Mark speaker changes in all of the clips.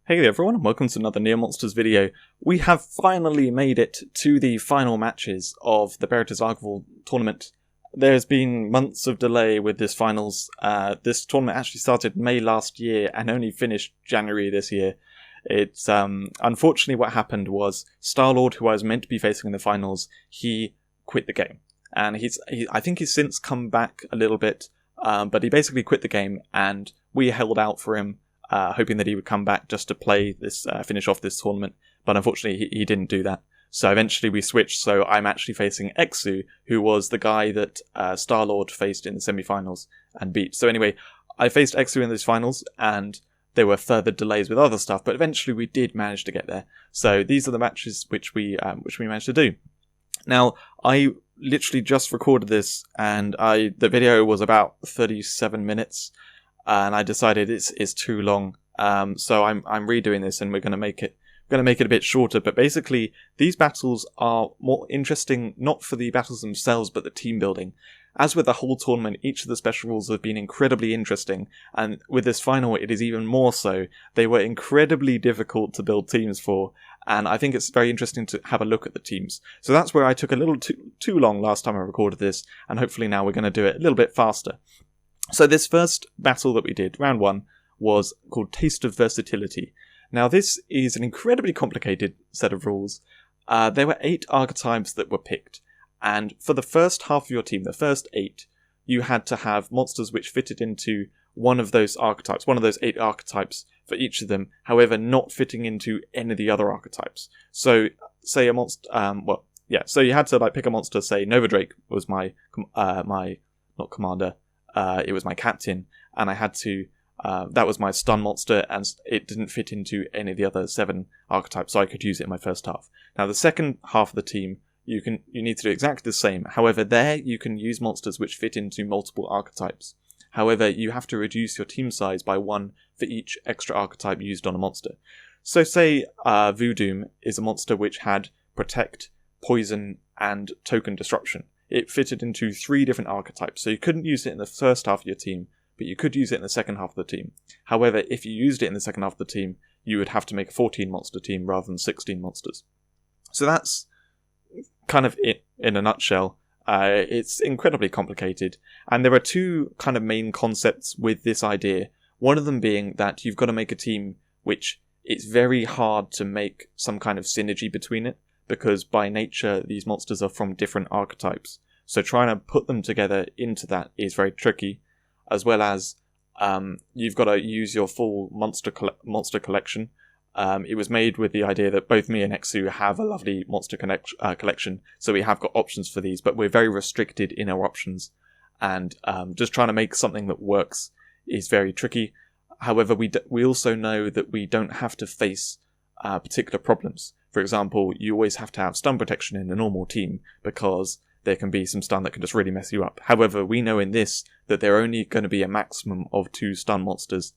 Speaker 1: Hey there everyone, and welcome to another Near Monsters video. We have finally made it to the final matches of the Veritas Archival tournament. There's been months of delay with this finals. This tournament actually started May last year and only finished January this year. It's unfortunately what happened was Star-Lord, who I was meant to be facing in the finals, he quit the game. And I think he's since come back a little bit, but he basically quit the game and we held out for him. Hoping that he would come back just to play this, finish off this tournament, but unfortunately he didn't do that. So eventually we switched, so I'm actually facing Exu, who was the guy that Star-Lord faced in the semi-finals and beat. So anyway, I faced Exu in those finals, and there were further delays with other stuff, but eventually we did manage to get there. So these are the matches which we managed to do. Now, I literally just recorded this, and the video was about 37 minutes. And I decided it's too long, so I'm redoing this, and we're going to make it a bit shorter. But basically, these battles are more interesting not for the battles themselves, but the team building. As with the whole tournament, each of the special rules have been incredibly interesting, and with this final, it is even more so. They were incredibly difficult to build teams for, and I think it's very interesting to have a look at the teams. So that's where I took a little too long last time I recorded this, and hopefully now we're going to do it a little bit faster. So this first battle that we did, round one, was called Taste of Versatility. Now this is an incredibly complicated set of rules. There were 8 archetypes that were picked, and for the first half of your team, the first 8, you had to have monsters which fitted into one of those archetypes, one of those 8 archetypes for each of them, however not fitting into any of the other archetypes. So say a monster, so you had to pick a monster, say Nova Drake was my not commander, it was my captain, and I had to, that was my stun monster, and it didn't fit into any of the other 7 archetypes, so I could use it in my first half. Now the second half of the team, you need to do exactly the same. However, there you can use monsters which fit into multiple archetypes. However, you have to reduce your team size by 1 for each extra archetype used on a monster. So say Voodoo is a monster which had Protect, Poison, and Token Disruption. It fitted into 3 different archetypes, so you couldn't use it in the first half of your team, but you could use it in the second half of the team. However, if you used it in the second half of the team, you would have to make a 14 monster team rather than 16 monsters. So that's kind of it in a nutshell. It's incredibly complicated, and there are 2 kind of main concepts with this idea. One of them being that you've got to make a team which it's very hard to make some kind of synergy between it, because by nature these monsters are from different archetypes. So trying to put them together into that is very tricky, as well as you've got to use your full monster collection. It was made with the idea that both me and Exu have a lovely monster collection, so we have got options for these, but we're very restricted in our options, and just trying to make something that works is very tricky. However, we also know that we don't have to face particular problems. For example, you always have to have stun protection in a normal team, because there can be some stun that can just really mess you up. However, we know in this that there are only going to be a maximum of 2 stun monsters,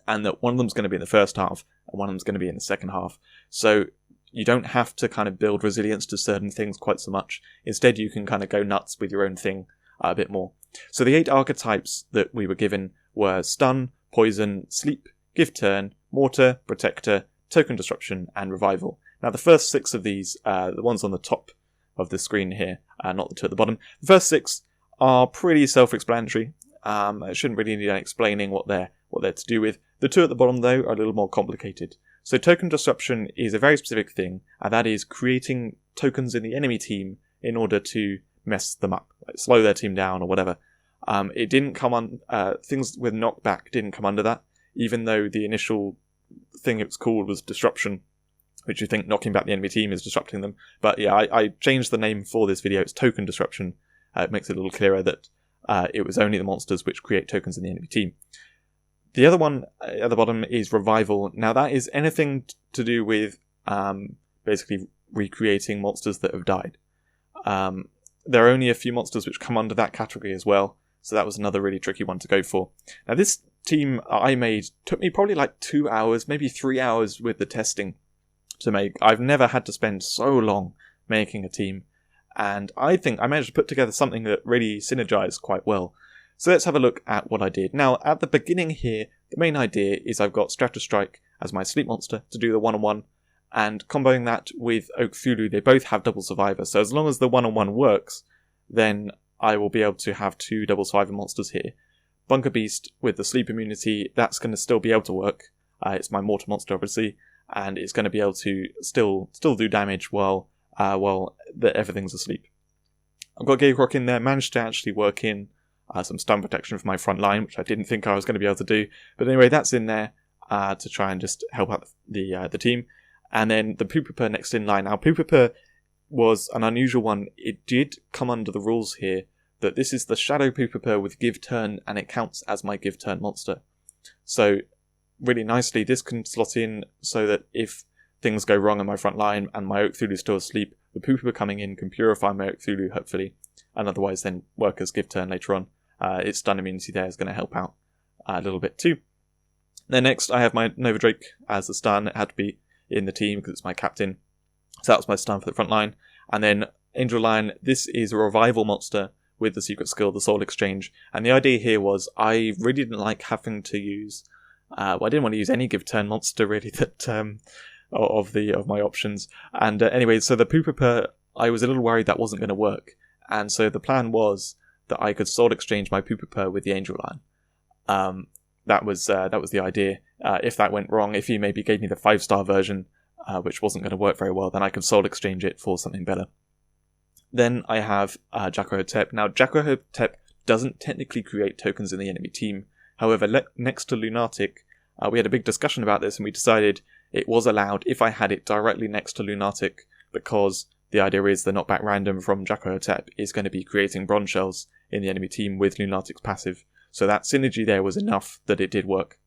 Speaker 1: and that one of them's going to be in the first half, and one of them's going to be in the second half. So you don't have to kind of build resilience to certain things quite so much. Instead, you can kind of go nuts with your own thing a bit more. So the 8 archetypes that we were given were Stun, Poison, Sleep, Give Turn, Mortar, Protector, Token Disruption, and Revival. Now the first 6 of these, the ones on the top of the screen here, not the 2 at the bottom, the first 6 are pretty self-explanatory. I shouldn't really need explaining what they're to do with. The 2 at the bottom though are a little more complicated. So Token Disruption is a very specific thing, and that is creating tokens in the enemy team in order to mess them up, like slow their team down or whatever. It didn't come on, things with knockback didn't come under that, even though the initial thing it was called was Disruption, which you think knocking back the enemy team is disrupting them. But yeah, I changed the name for this video. It's Token Disruption. It makes it a little clearer that it was only the monsters which create tokens in the enemy team. The other one at the bottom is Revival. Now that is anything to do with basically recreating monsters that have died. There are only a few monsters which come under that category as well, so that was another really tricky one to go for. Now this team I made took me probably like 2 hours, maybe 3 hours with the testing to make. I've never had to spend so long making a team, and I think I managed to put together something that really synergized quite well. So let's have a look at what I did. Now, at the beginning here, the main idea is I've got Stratostrike as my sleep monster to do the one-on-one, and comboing that with Oak Thulu, they both have double survivor, so as long as the one-on-one works, then I will be able to have 2 double survivor monsters here. Bunker Beast with the sleep immunity, that's going to still be able to work. It's my mortar monster, obviously, and it's going to be able to still do damage while everything's asleep. I've got Gayrock in there, managed to actually work in some stun protection for my front line, which I didn't think I was going to be able to do. But anyway, that's in there to try and just help out the team. And then the Pooper next in line. Now, Pooper was an unusual one. It did come under the rules here that this is the Shadow Pooper with Give Turn, and it counts as my Give Turn monster. So, really nicely, this can slot in so that if things go wrong in my front line and my Oak Thulu is still asleep, the Pooper coming in can purify my Oak Thulu, hopefully, and otherwise then work as Give Turn later on. Its stun immunity there is going to help out a little bit too. Then next, I have my Nova Drake as the stun. It had to be in the team because it's my captain. So that was my stun for the front line. And then Angel Lion, this is a revival monster with the secret skill, the Soul Exchange. And the idea here was I really didn't like having to use... I didn't want to use any Give Turn monster really that of my options. And anyway, so the Pooper, I was a little worried that wasn't going to work. And so the plan was that I could Soul Exchange my Pooper with the Angel Lion. That was the idea. If that went wrong, if he maybe gave me the 5-star version, which wasn't going to work very well, then I could Soul Exchange it for something better. Then I have Jack-O-Hotep. Now, Jack-O-Hotep doesn't technically create tokens in the enemy team. However, next to Lunatic, we had a big discussion about this, and we decided it was allowed if I had it directly next to Lunatic, because the idea is the knockback random from Jack-O-Hotep is going to be creating bronze shells in the enemy team with Lunatic's passive. So that synergy there was enough that it did work.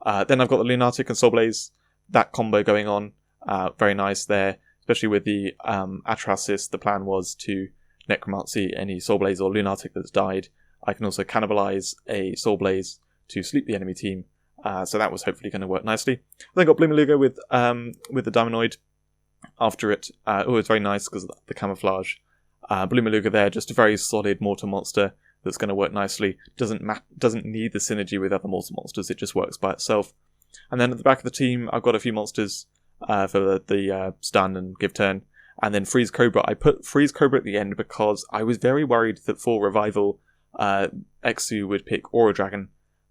Speaker 1: Then I've got the Lunatic and Soul Blaze, that combo going on. Very nice there, especially with the Atrasis. The plan was to Necromancy any Soul Blaze or Lunatic that's died. I can also cannibalize a Soul Blaze to sleep the enemy team. So that was hopefully going to work nicely. Then I got Bloomaluga with the Diamonoid after it. It's very nice because of the camouflage. Bloomaluga there, just a very solid mortar monster that's going to work nicely. Doesn't need the synergy with other mortar monsters, it just works by itself. And then at the back of the team, I've got a few monsters for the stun and Give Turn. And then Freeze Cobra. I put Freeze Cobra at the end because I was very worried that for Revival, Exu would pick Aura Dragon.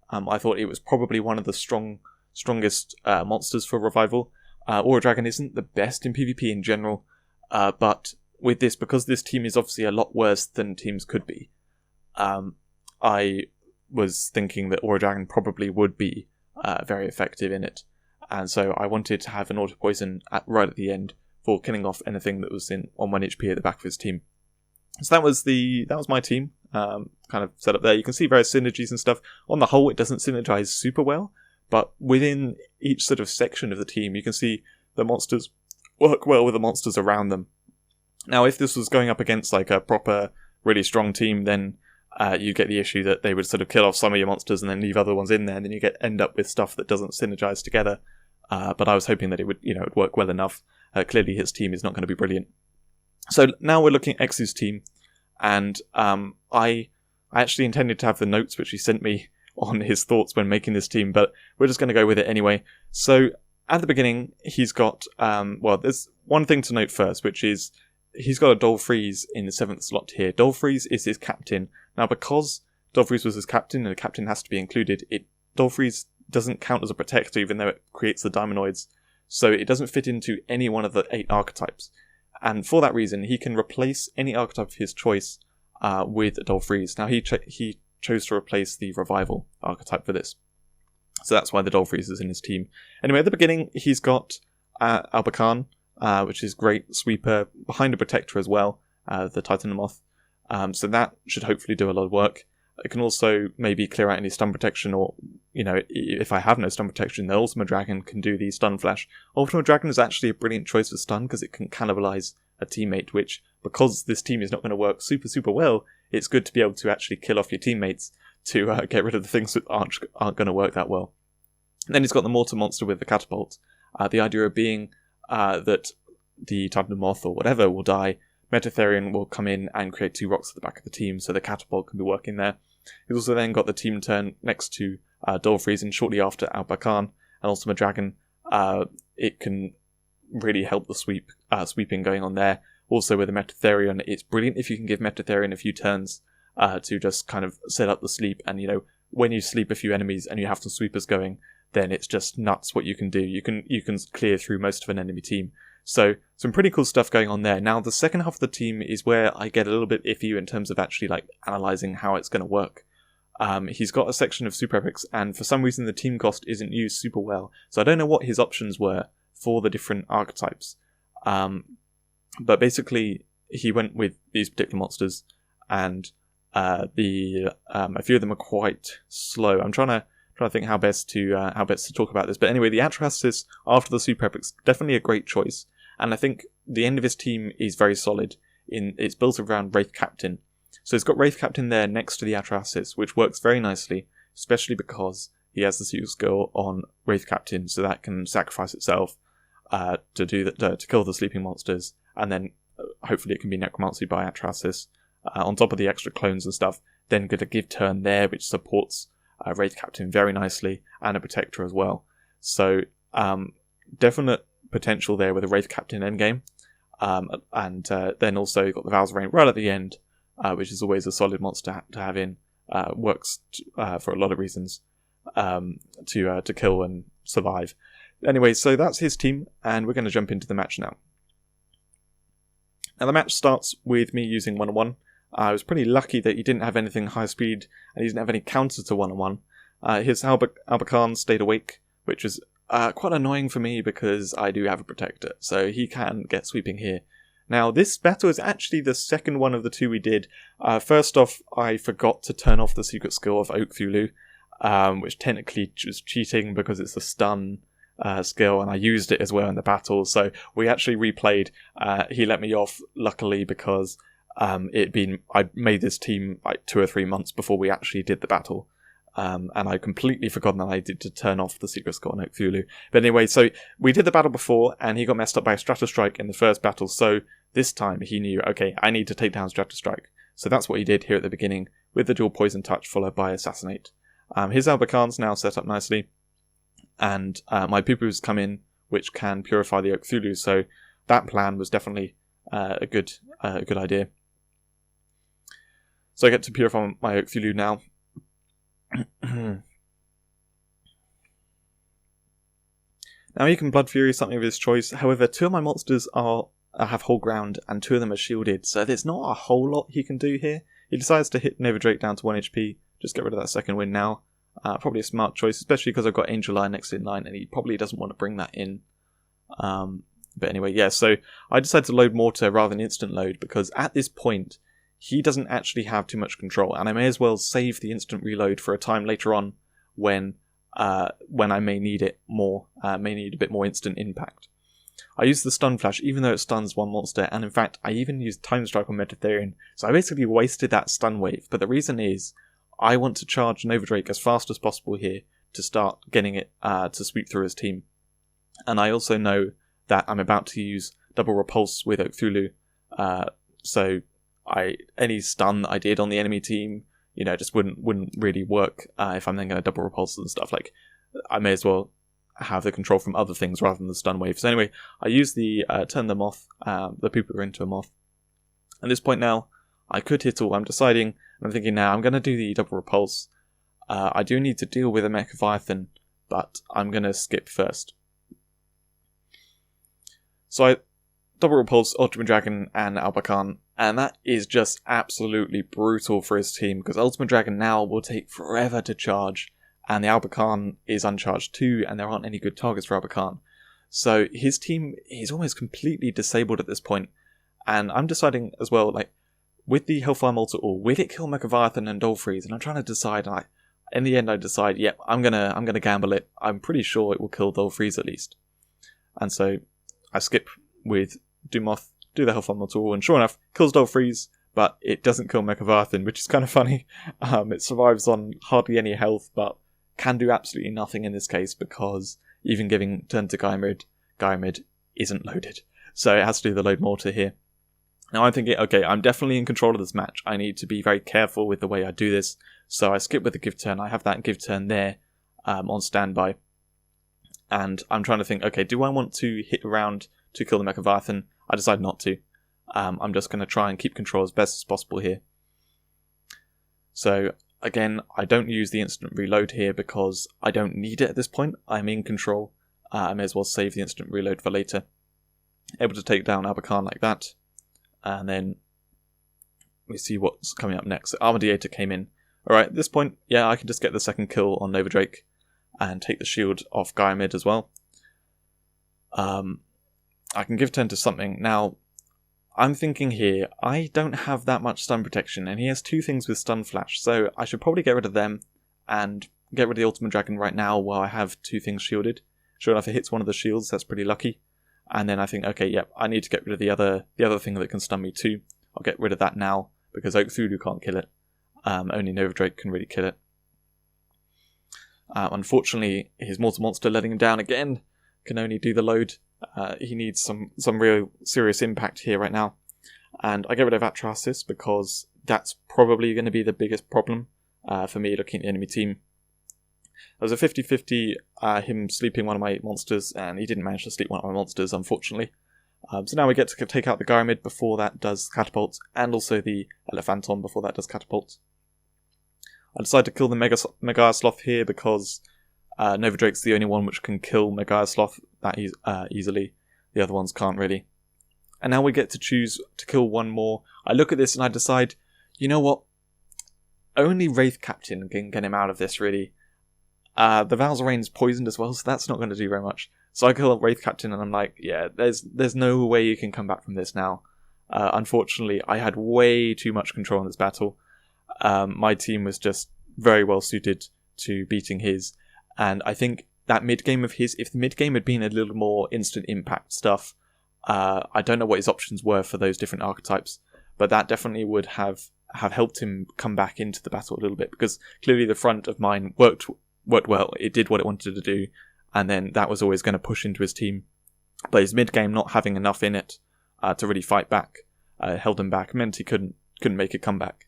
Speaker 1: I thought it was probably one of the strongest monsters for Revival. Aura Dragon isn't the best in PvP in general, but with this, because this team is obviously a lot worse than teams could be, I was thinking that Aura Dragon probably would be very effective in it. And so I wanted to have an auto poison right at the end for killing off anything that was on 1 HP at the back of his team. So that was my team, kind of set up there. You can see various synergies and stuff. On the whole, it doesn't synergize super well, but within each sort of section of the team, you can see the monsters work well with the monsters around them. Now, if this was going up against like a proper, really strong team, then you get the issue that they would sort of kill off some of your monsters and then leave other ones in there, and then you end up with stuff that doesn't synergize together. But I was hoping that it would work well enough. Clearly, his team is not going to be brilliant. So now we're looking at Exu's team, and I actually intended to have the notes which he sent me on his thoughts when making this team, but we're just going to go with it anyway. So at the beginning, he's got there's one thing to note first, which is he's got a Dolfreeze in the 7th slot here. Dolfreeze is his captain. Now, because Dolfreeze was his captain and the captain has to be included, Dolfreeze doesn't count as a protector even though it creates the Diamonoids, so it doesn't fit into any one of the 8 archetypes. And for that reason, he can replace any archetype of his choice with Dolfreeze. Now, he chose to replace the Revival archetype for this. So that's why the Dolfreeze is in his team. Anyway, at the beginning, he's got Albacan, which is great sweeper, behind a protector as well, the Titanomoth. So that should hopefully do a lot of work. It can also maybe clear out any stun protection, or, if I have no stun protection, the Ultima Dragon can do the stun flash. Ultima Dragon is actually a brilliant choice for stun because it can cannibalize a teammate, which, because this team is not going to work super, super well, it's good to be able to actually kill off your teammates to get rid of the things that aren't going to work that well. And then he's got the Mortar Monster with the Catapult. The idea of being that the Titanomoth or whatever will die, Metatherian will come in and create 2 rocks at the back of the team, so the Catapult can be working there. He's also then got the team turn next to Dolphreeze, and shortly after Albakan and Ultimate Dragon. It can really help the sweeping going on there. Also with the Metatherion, it's brilliant if you can give Metatherion a few turns to just kind of set up the sleep, and when you sleep a few enemies and you have some sweepers going, then it's just nuts what you can do. You can clear through most of an enemy team. So some pretty cool stuff going on there. Now the second half of the team is where I get a little bit iffy in terms of actually analysing how it's going to work. He's got a section of super epics, and for some reason the team cost isn't used super well. So I don't know what his options were for the different archetypes. But basically he went with these particular monsters, and a few of them are quite slow. I'm trying to think how best to talk about this. But anyway, the Atrahasis after the super epics, definitely a great choice. And I think the end of his team is very solid. It's built around Wraith Captain. So it's got Wraith Captain there next to the Atrahasis, which works very nicely, especially because he has the super skill on Wraith Captain, so that can sacrifice itself to kill the sleeping monsters, and then hopefully it can be necromancy by Atrahasis. On top of the extra clones and stuff, then get a give turn there, which supports Wraith Captain very nicely, and a Protector as well. So definite potential there with a Wraith Captain endgame. And then also got the Vows of Rain right at the end, which is always a solid monster to have in. Works for a lot of reasons to kill and survive. Anyway, so that's his team, and we're going to jump into the match now. Now the match starts with me using 1-on-1. I was pretty lucky that he didn't have anything high speed, and he didn't have any counter to 1-on-1. His Albakan stayed awake, which was quite annoying for me because I do have a Protector, so he can get sweeping here. Now this battle is actually the second one of the two we did. First off, I forgot to turn off the secret skill of Oak Thulu, which technically was cheating because it's a stun skill, and I used it as well in the battle, so we actually replayed. He let me off, luckily, because I made this team like 2 or 3 months before we actually did the battle, and I'd completely forgotten that I did to turn off the secret skill on Oak Thulu. But anyway, so we did the battle before, and he got messed up by a Stratostrike in the first battle, so this time he knew, okay, I need to take down Stratostrike. So that's what he did here at the beginning, with the dual Poison Touch followed by Assassinate. His Albakan's now set up nicely, and my Poo-Poos come in, which can purify the Oak Thulu, so that plan was definitely a good idea. So I get to purify my Oak Thulu now. Now you can Blood Fury something of his choice, however 2 of my monsters have Hold Ground, and 2 of them are shielded, so there's not a whole lot he can do here. He decides to hit Nova Drake down to 1 HP, just get rid of that second wind now. Probably a smart choice, especially because I've got Angel Eye next in line, and he probably doesn't want to bring that in. But anyway, yeah, so I decided to load Mortar rather than instant load, because at this point, he doesn't actually have too much control, and I may as well save the instant reload for a time later on when I may need it more, may need a bit more instant impact. I used the Stun Flash, even though it stuns one monster, and in fact, I even used Time Strike on Metatherion, so I basically wasted that stun wave, but the reason is, I want to charge Nova Drake as fast as possible here to start getting it to sweep through his team. And I also know that I'm about to use double repulse with Oak Thulu, so any stun that I did on the enemy team, just wouldn't really work if I'm then going to double repulse and stuff. Like, I may as well have the control from other things rather than the stun wave. So anyway, I use the turn them off, the Pooper into a moth. At this point now, I could hit all. I'm deciding. I'm thinking now I'm going to do the double repulse. I do need to deal with a Mechleviathan, but I'm going to skip first. So I double repulse Ultimate Dragon and Albakan, and that is just absolutely brutal for his team, because Ultimate Dragon now will take forever to charge, and the Albakan is uncharged too, and there aren't any good targets for Albakan. So his team is almost completely disabled at this point, and I'm deciding as well, like, with the Hellfire Multi-All, will it kill Mechleviathan and Dolphreeze? And I'm trying to decide, and in the end I decide, yep, I'm gonna gamble it. I'm pretty sure it will kill Dolphreeze at least. And so I skip with Dumoth, do the Hellfire Multi-All, and sure enough, kills Dolphreeze, but it doesn't kill Mechleviathan, which is kind of funny. It survives on hardly any health, but can do absolutely nothing in this case, because even giving turn to Gaiamid isn't loaded. So it has to do the load mortar here. Now I'm thinking, okay, I'm definitely in control of this match. I need to be very careful with the way I do this. So I skip with the give turn. I have that give turn there on standby. And I'm trying to think, okay, do I want to hit around to kill the Mechavarthan? I decide not to. I'm just going to try and keep control as best as possible here. So again, I don't use the instant reload here because I don't need it at this point. I'm in control. I may as well save the instant reload for later. Able to take down Abakan like that. And then we see what's coming up next. So Armadiator came in. Alright, at this point, yeah, I can just get the second kill on Nova Drake and take the shield off Gyamid as well. I can give turn to something. Now, I'm thinking here, I don't have that much stun protection, and he has 2 things with stun flash, so I should probably get rid of them and get rid of the Ultimate Dragon right now while I have 2 things shielded. Sure enough, it hits one of the shields, that's pretty lucky. And then I think, okay, yep, I need to get rid of the other thing that can stun me too. I'll get rid of that now, because Oak Voodoo can't kill it. Only Nova Drake can really kill it. Unfortunately, his Mortal Monster letting him down again. Can only do the load. He needs some real serious impact here right now. And I get rid of Atrasis because that's probably going to be the biggest problem for me looking at the enemy team. There was a 50-50 him sleeping one of my monsters, and he didn't manage to sleep one of my monsters, unfortunately. So now we get to take out the Gyramid before that does Catapult, and also the Elephanton before that does Catapult. I decide to kill the Megaya Sloth here because Nova Drake's the only one which can kill Megaya Sloth that easily. The other ones can't really. And now we get to choose to kill one more. I look at this and I decide, you know what? Only Wraith Captain can get him out of this, really. The Valzarain's poisoned as well, so that's not going to do very much. So I kill Wraith Captain and I'm like, yeah, there's no way you can come back from this now. Unfortunately, I had way too much control in this battle. My team was just very well suited to beating his. And I think that mid-game of his, if the mid-game had been a little more instant impact stuff, I don't know what his options were for those different archetypes, but that definitely would have helped him come back into the battle a little bit, because clearly the front of mine worked well. It did what it wanted to do, and then that was always going to push into his team. But his mid-game not having enough in it to really fight back held him back, meant he couldn't make a comeback.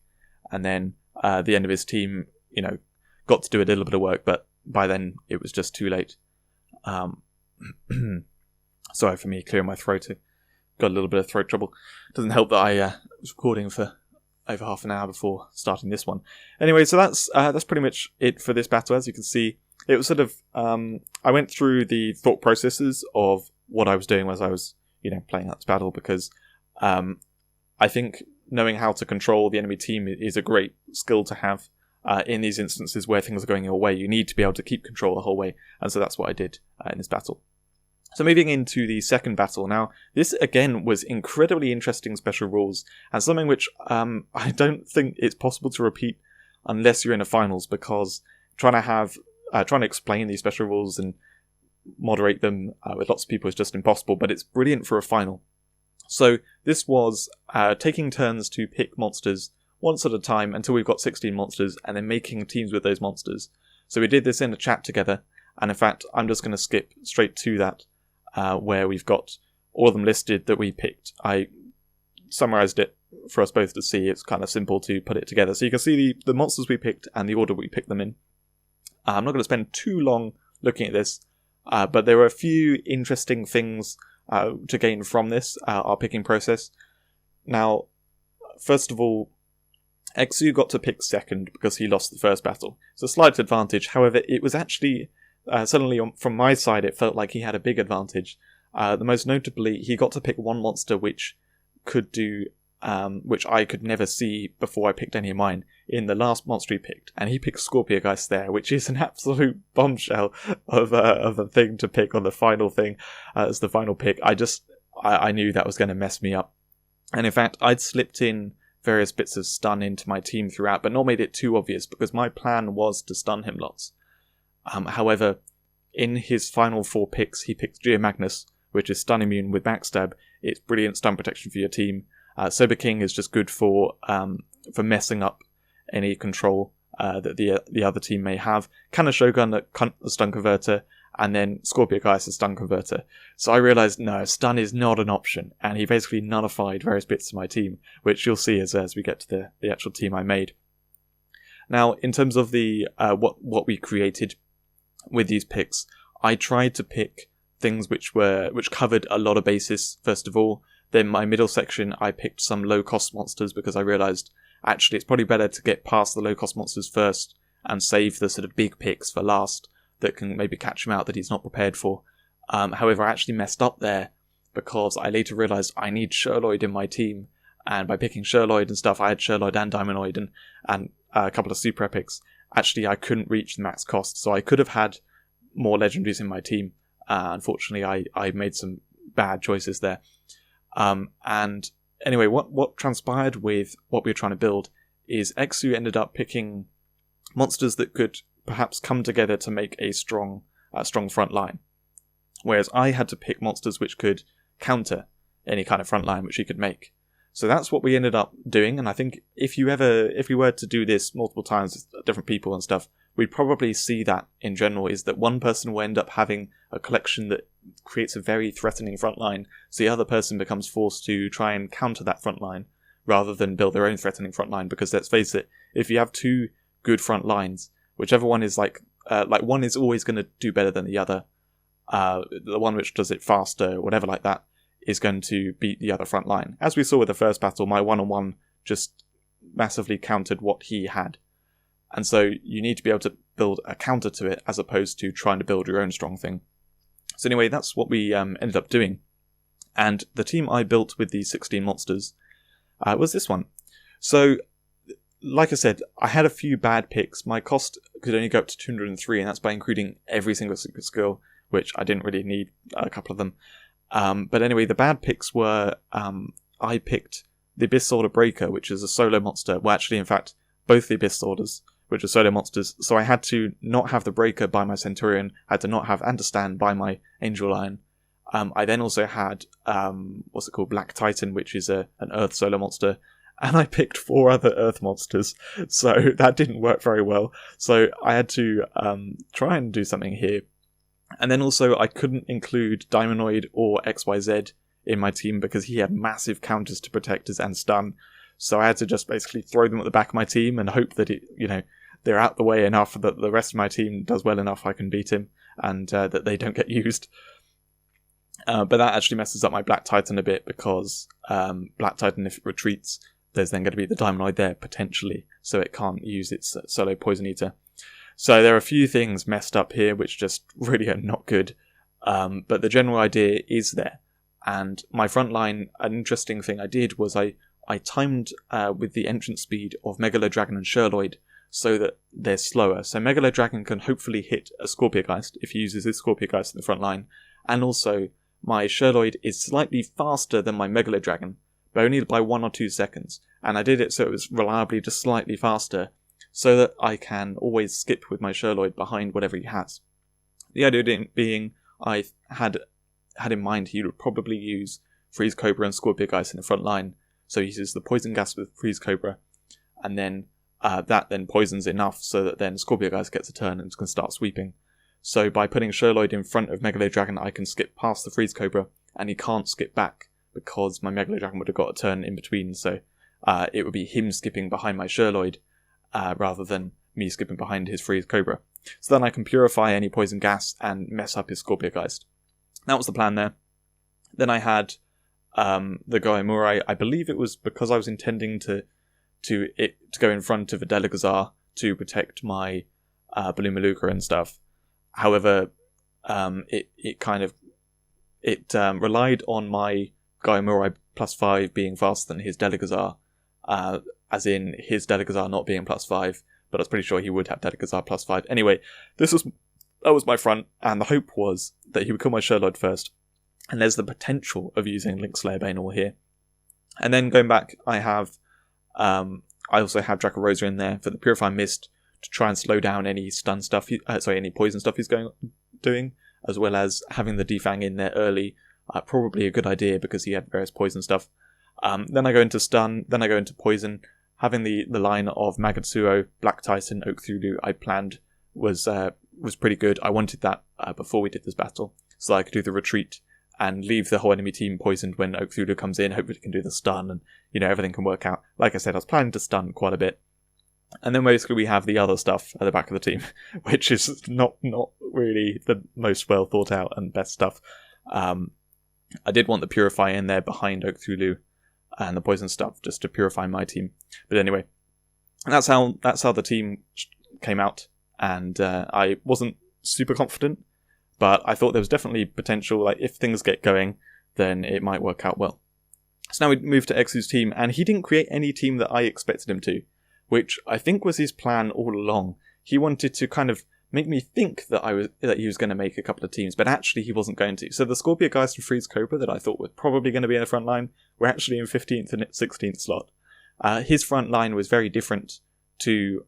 Speaker 1: And then the end of his team, got to do a little bit of work, but by then it was just too late. Sorry for me clearing my throat. Got a little bit of throat trouble. Doesn't help that I was recording for over half an hour before starting this one. Anyway, so that's pretty much it for this battle. As you can see, it was sort of I went through the thought processes of what I was doing as I was playing out this battle, because I think knowing how to control the enemy team is a great skill to have. In these instances where things are going your way, you need to be able to keep control the whole way, and so that's what I did in this battle. So moving into the second battle now, this again was incredibly interesting special rules, and something which I don't think it's possible to repeat unless you're in a finals, because trying to explain these special rules and moderate them with lots of people is just impossible, but it's brilliant for a final. So this was taking turns to pick monsters once at a time until we've got 16 monsters, and then making teams with those monsters. So we did this in a chat together, and in fact I'm just going to skip straight to that where we've got all of them listed that we picked. I summarised it for us both to see. It's kind of simple to put it together. So you can see the monsters we picked and the order we picked them in. I'm not going to spend too long looking at this, but there were a few interesting things to gain from this, our picking process. Now, first of all, Exu got to pick second because he lost the first battle. It's a slight advantage. However, it was actually, suddenly from my side, it felt like he had a big advantage. The most notably, he got to pick one monster which could do, which I could never see before I picked any of mine in the last monster he picked. And he picked Scorpiogeist there, which is an absolute bombshell of a thing to pick on the final thing as the final pick. I knew that was going to mess me up. And in fact, I'd slipped in various bits of stun into my team throughout, but not made it too obvious, because my plan was to stun him lots. However, in his final 4 picks, he picked Geomagnus, which is stun immune with backstab. It's brilliant stun protection for your team. Sober King is just good for messing up any control that the other team may have. Kanna Shogun, the stun converter, and then Scorpiogeist, the stun converter. So I realised, no, stun is not an option, and he basically nullified various bits of my team, which you'll see as we get to the actual team I made. Now, in terms of the what we created with these picks, I tried to pick things which covered a lot of bases, first of all. Then my middle section, I picked some low-cost monsters because I realised, actually, it's probably better to get past the low-cost monsters first and save the sort of big picks for last that can maybe catch him out that he's not prepared for. However, I actually messed up there because I later realised I need Sherloid in my team, and by picking Sherloid and stuff, I had Sherloid and Diamondoid and a couple of super epics. Actually, I couldn't reach the max cost, so I could have had more legendaries in my team. Unfortunately, I made some bad choices there. And anyway, what transpired with what we were trying to build is Exu ended up picking monsters that could perhaps come together to make a strong front line, whereas I had to pick monsters which could counter any kind of front line which he could make. So that's what we ended up doing, and I think if we were to do this multiple times with different people and stuff, we'd probably see that in general, is that one person will end up having a collection that creates a very threatening front line, so the other person becomes forced to try and counter that front line rather than build their own threatening front line, because let's face it, if you have two good front lines, whichever one is like one is always going to do better than the other, the one which does it faster, whatever like that, is going to beat the other front line. As we saw with the first battle, my one-on-one just massively countered what he had. And so you need to be able to build a counter to it as opposed to trying to build your own strong thing. So anyway, that's what we ended up doing. And the team I built with the 16 monsters was this one. So, like I said, I had a few bad picks. My cost could only go up to 203, and that's by including every single secret skill, which I didn't really need a couple of them. But anyway, the bad picks were, I picked the Abyss Sword Breaker, which is a solo monster. Well, actually, in fact, both the Abyss Sworders, which are solo monsters. So I had to not have the Breaker by my Centurion, had to not have Understand by my Angel Lion. I then also had, Black Titan, which is an Earth solo monster. And I picked 4 other Earth monsters, so that didn't work very well. So I had to try and do something here. And then also I couldn't include Diamondoid or XYZ in my team because he had massive counters to protectors and stun. So I had to just basically throw them at the back of my team and hope that they're out the way enough that the rest of my team does well enough I can beat him, and that they don't get used. But that actually messes up my Black Titan a bit because Black Titan, if it retreats, there's then going to be the Diamondoid there potentially, so it can't use its solo Poison Eater. So there are a few things messed up here which just really are not good, but the general idea is there. And my front line, an interesting thing I did was I timed with the entrance speed of Megalodragon and Sherloid so that they're slower. So Megalodragon can hopefully hit a Scorpiogeist if he uses his Scorpiogeist in the front line, and also my Sherloid is slightly faster than my Megalodragon, but only by 1 or 2 seconds. And I did it so it was reliably just slightly faster, so that I can always skip with my Sherloid behind whatever he has. The idea being, I had in mind he would probably use Freeze Cobra and Scorpiogeist in the front line, so he uses the Poison Gas with Freeze Cobra, and then that then poisons enough so that then Scorpiogeist gets a turn and can start sweeping. So by putting Sherloid in front of Megalodragon, I can skip past the Freeze Cobra, and he can't skip back, because my Megalodragon would have got a turn in between, so it would be him skipping behind my Sherloid, rather than me skipping behind his Freeze Cobra. So then I can purify any poison gas and mess up his Scorpiogeist. That was the plan there. Then I had the Goemure. I believe it was because I was intending to go in front of a Delegazar to protect my Balloon Maluka and stuff. However, it relied on my Goemure +5 being faster than his Delegazar, as in his Delegazar not being +5, but I was pretty sure he would have Delegazar +5. Anyway, that was my front, and the hope was that he would kill my Sherloid first, and there's the potential of using Link Slayer Banal here. And then going back, I also have Draco-Rosa in there for the Purifying Mist to try and slow down any stun stuff, any poison stuff he's doing, as well as having the Defang in there early. Probably a good idea because he had various poison stuff. Then I go into stun, then I go into poison. Having the line of Magatsuo, Black Titan, Oak Thulu I planned was pretty good. I wanted that before we did this battle, so I could do the retreat and leave the whole enemy team poisoned when Oak Thulu comes in. Hopefully it can do the stun and everything can work out. Like I said, I was planning to stun quite a bit. And then basically we have the other stuff at the back of the team, which is not really the most well thought out and best stuff. I did want the Purify in there behind Oak Thulu and the Poison stuff just to purify my team. But anyway, that's how the team came out, and I wasn't super confident, but I thought there was definitely potential. Like, if things get going, then it might work out well. So now we move to Exu's team, and he didn't create any team that I expected him to, which I think was his plan all along. He wanted to kind of make me think that he was going to make a couple of teams, but actually he wasn't going to. So the Scorpio Geist and Freeze Cobra that I thought were probably going to be in the front line were actually in 15th and 16th slot. His front line was very different to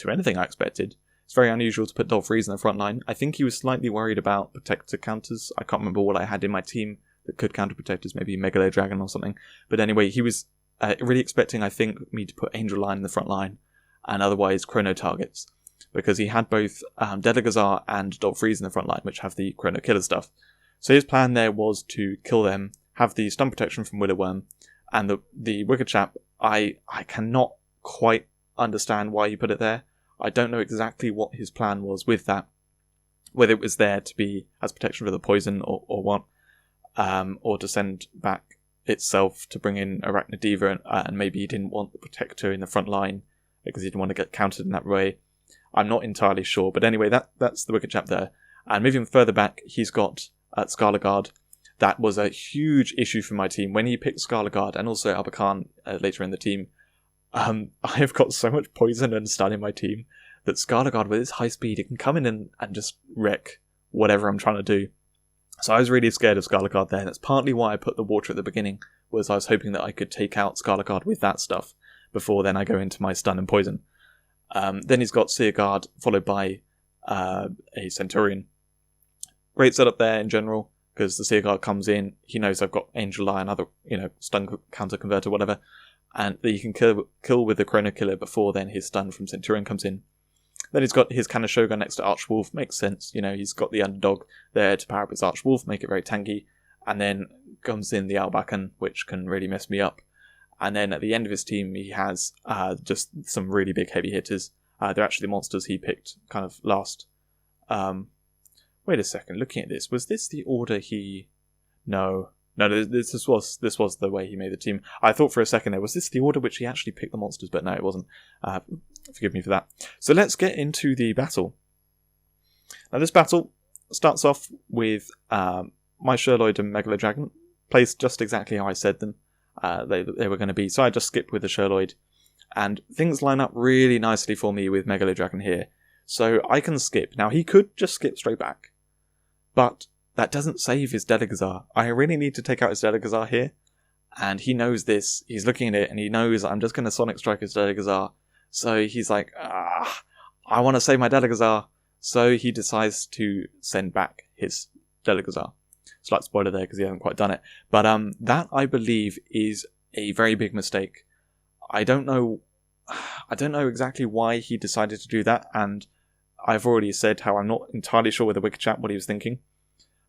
Speaker 1: anything I expected. It's very unusual to put Dolph Freeze in the front line. I think he was slightly worried about Protector counters. I can't remember what I had in my team that could counter Protectors, maybe Megalo Dragon or something. But anyway, he was really expecting, I think, me to put Angel Lion in the front line and otherwise Chrono targets, because he had both Delegazar and Dolph Freeze in the front line, which have the Chrono Killer stuff. So his plan there was to kill them, have the stun protection from Willow and the Wicked Chap. I cannot quite understand why he put it there. I don't know exactly what his plan was with that, whether it was there to be as protection for the poison or what, or to send back itself to bring in Arachna Diva, and maybe he didn't want the Protector in the front line because he didn't want to get countered in that way. I'm not entirely sure, but anyway, that's the Wicked Chap there. And moving further back, he's got Scarlet Guard. That was a huge issue for my team. When he picked Scarlet Guard, and also Abakan later in the team, I have got so much poison and stun in my team that Scarlet Guard, with its high speed, it can come in and just wreck whatever I'm trying to do. So I was really scared of Scarlet Guard there, and that's partly why I put the water at the beginning, was I was hoping that I could take out Scarlet Guard with that stuff before then I go into my stun and poison. Then he's got Seer Guard, followed by a Centurion. Great setup there in general, because the Seer Guard comes in, he knows I've got Angel Lion, other, stun counter converter, whatever, and that you can kill with the Chrono Killer before then his stun from Centurion comes in. Then he's got his Cannon Shogun next to Archwolf, makes sense, he's got the Underdog there to power up his Archwolf, make it very tanky, and then comes in the Albacan, which can really mess me up. And then at the end of his team, he has just some really big heavy hitters. They're actually monsters he picked kind of last. Wait a second, looking at this, was this the order he... No, this was the way he made the team. I thought for a second there, was this the order which he actually picked the monsters? But no, it wasn't. Forgive me for that. So let's get into the battle. Now this battle starts off with my Sherloid and Megalo Dragon, placed just exactly how I said them. They were going to be, so I just skipped with the Sherloid, and things line up really nicely for me with Megalo Dragon here, so I can skip. Now he could just skip straight back, but that doesn't save his Delegazar. I really need to take out his Delegazar here, and he knows this. He's looking at it and he knows I'm just going to Sonic Strike his Delegazar, so he's like, I want to save my Delegazar, so he decides to send back his Delegazar. Slight spoiler there because he hasn't quite done it. But that, I believe, is a very big mistake. I don't know exactly why he decided to do that, and I've already said how I'm not entirely sure with the Wicked Chap what he was thinking.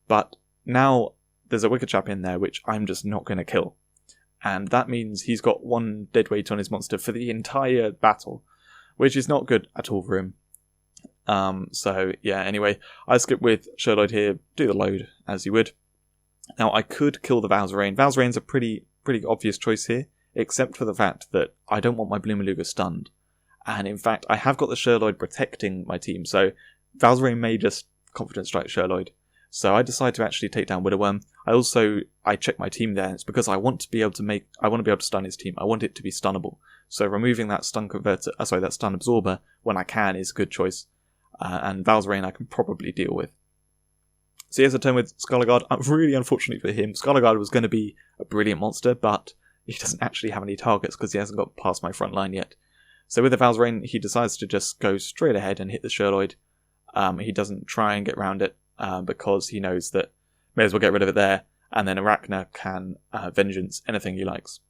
Speaker 1: But now there's a Wicked Chap in there which I'm just not going to kill. And that means he's got one dead weight on his monster for the entire battle, which is not good at all for him. So yeah, anyway, I skip with Sherloid here, do the load as you would. Now I could kill the Valzerain. Valzerain's a pretty obvious choice here, except for the fact that I don't want my Bloomaluga stunned. And in fact, I have got the Sherloid protecting my team, so Valzerain may just Confident Strike Sherloid. So I decide to actually take down Widowworm. I check my team there, and it's because I want to be able to stun his team. I want it to be stunnable. So removing that stun converter, that stun absorber when I can is a good choice. And Valzerain I can probably deal with. So he has a turn with Scarlet Guard. Really unfortunate for him. Scarlet Guard was going to be a brilliant monster, but he doesn't actually have any targets because he hasn't got past my front line yet. So with the Valzerain, he decides to just go straight ahead and hit the Sherloid. He doesn't try and get around it because he knows that may as well get rid of it there, and then Arachna can Vengeance anything he likes.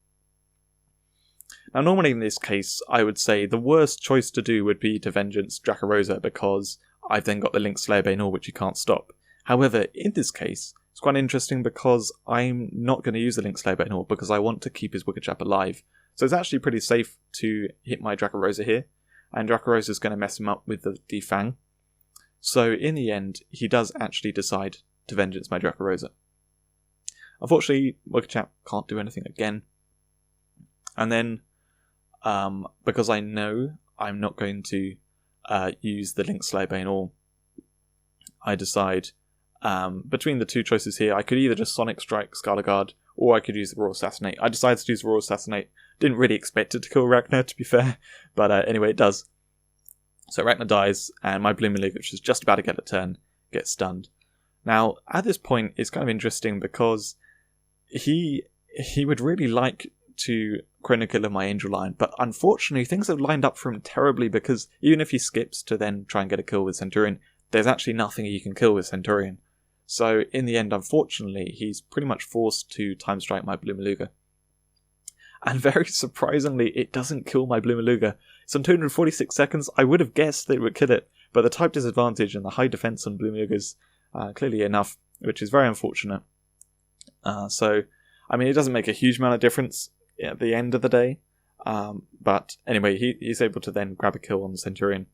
Speaker 1: Now normally in this case, I would say the worst choice to do would be to Vengeance Dracorosa, because I've then got the Link Slayer Banor which you can't stop. However, in this case, it's quite interesting because I'm not going to use the Link Slayer Banor because I want to keep his Wicked Chap alive. So it's actually pretty safe to hit my Dracorosa here. and Dracorosa's going to mess him up with the Fang. So in the end, he does actually decide to Vengeance my Dracorosa. Unfortunately, Chap can't do anything again. And then, because I know I'm not going to use the Link Slaybane all, I decide between the two choices here, I could either just Sonic Strike Scarlet Guard, or I could use the Raw Assassinate. I decided to use the Raw Assassinate. Didn't really expect it to kill Ragnar, to be fair, but anyway, it does. So Ragnar dies, and my Blue Maluga, which is just about to get a turn, gets stunned. Now, at this point, it's kind of interesting because he would really like to Chrono my Angel Lion, but unfortunately things have lined up for him terribly, because even if he skips to then try and get a kill with Centurion, there's actually nothing he can kill with Centurion. So in the end, unfortunately, he's pretty much forced to Time Strike my Blue Maluga. And very surprisingly, it doesn't kill my Blue Maluga. It's on 246 seconds. I would have guessed that it would kill it, but the type disadvantage and the high defense on Blue Maluga's clearly enough, which is very unfortunate. So, I mean, it doesn't make a huge amount of difference at the end of the day. But anyway, he's able to then grab a kill on the Centurion.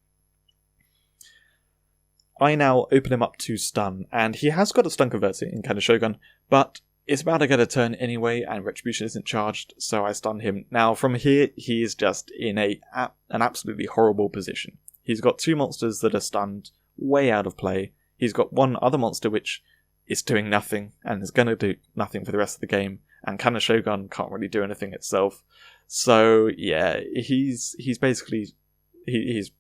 Speaker 1: I now open him up to stun, and he has got a stun converter in Kanna Shogun, but it's about to get a turn anyway, and Retribution isn't charged, so I stun him. Now, from here, he is just in an absolutely horrible position. He's got two monsters that are stunned, way out of play. He's got one other monster which is doing nothing, and is going to do nothing for the rest of the game, and Kanna Shogun can't really do anything itself. So, yeah, he's basically... He's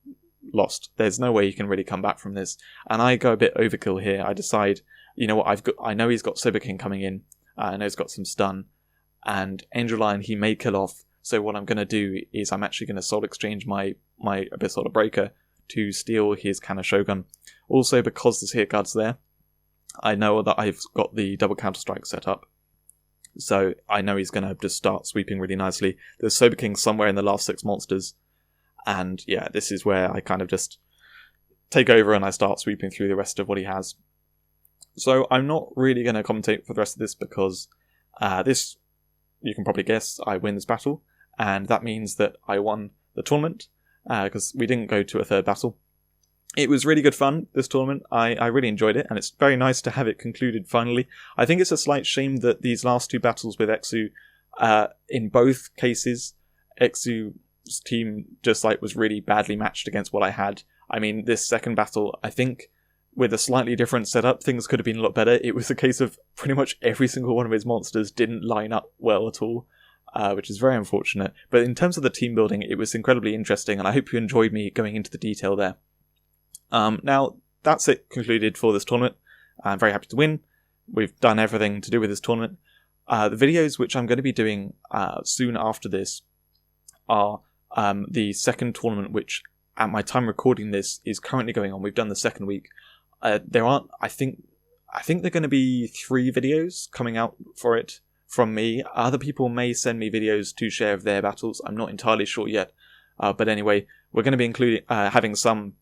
Speaker 1: lost. There's no way he can really come back from this, and I go a bit overkill here. I decide, you know what, I know he's got Sober King coming in, I know he's got some stun, and Angel Lion he may kill off, so what I'm going to do is I'm actually going to Soul Exchange my Abyssal Breaker to steal his Kanna Shogun. Also, because the Seer Guard's there, I know that I've got the double Counter-Strike set up, so I know he's going to just start sweeping really nicely. There's Sober King somewhere in the last 6 monsters, and yeah, this is where I kind of just take over and I start sweeping through the rest of what he has. So I'm not really going to commentate for the rest of this, because this, you can probably guess, I win this battle, and that means that I won the tournament, because we didn't go to a third battle. It was really good fun, this tournament. I really enjoyed it, and it's very nice to have it concluded finally. I think it's a slight shame that these last 2 battles with Exu, in both cases, Exu's team just was really badly matched against what I had. I mean, this second battle, I think, with a slightly different setup, things could have been a lot better. It was a case of pretty much every single one of his monsters didn't line up well at all, which is very unfortunate. But in terms of the team building, it was incredibly interesting, and I hope you enjoyed me going into the detail there. Now, that's it concluded for this tournament. I'm very happy to win. We've done everything to do with this tournament. The videos which I'm going to be doing soon after this are the second tournament, which at my time recording this is currently going on. We've done the second week. There aren't, I think there are going to be 3 videos coming out for it from me. Other people may send me videos to share of their battles. I'm not entirely sure yet. But anyway, we're going to be having some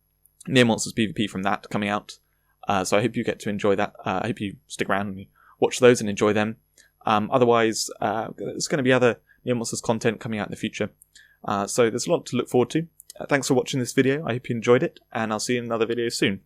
Speaker 1: Near Monsters PvP from that coming out. So I hope you get to enjoy that. I hope you stick around and watch those and enjoy them. Otherwise, there's going to be other Near Monsters content coming out in the future. So there's a lot to look forward to. Thanks for watching this video. I hope you enjoyed it, and I'll see you in another video soon.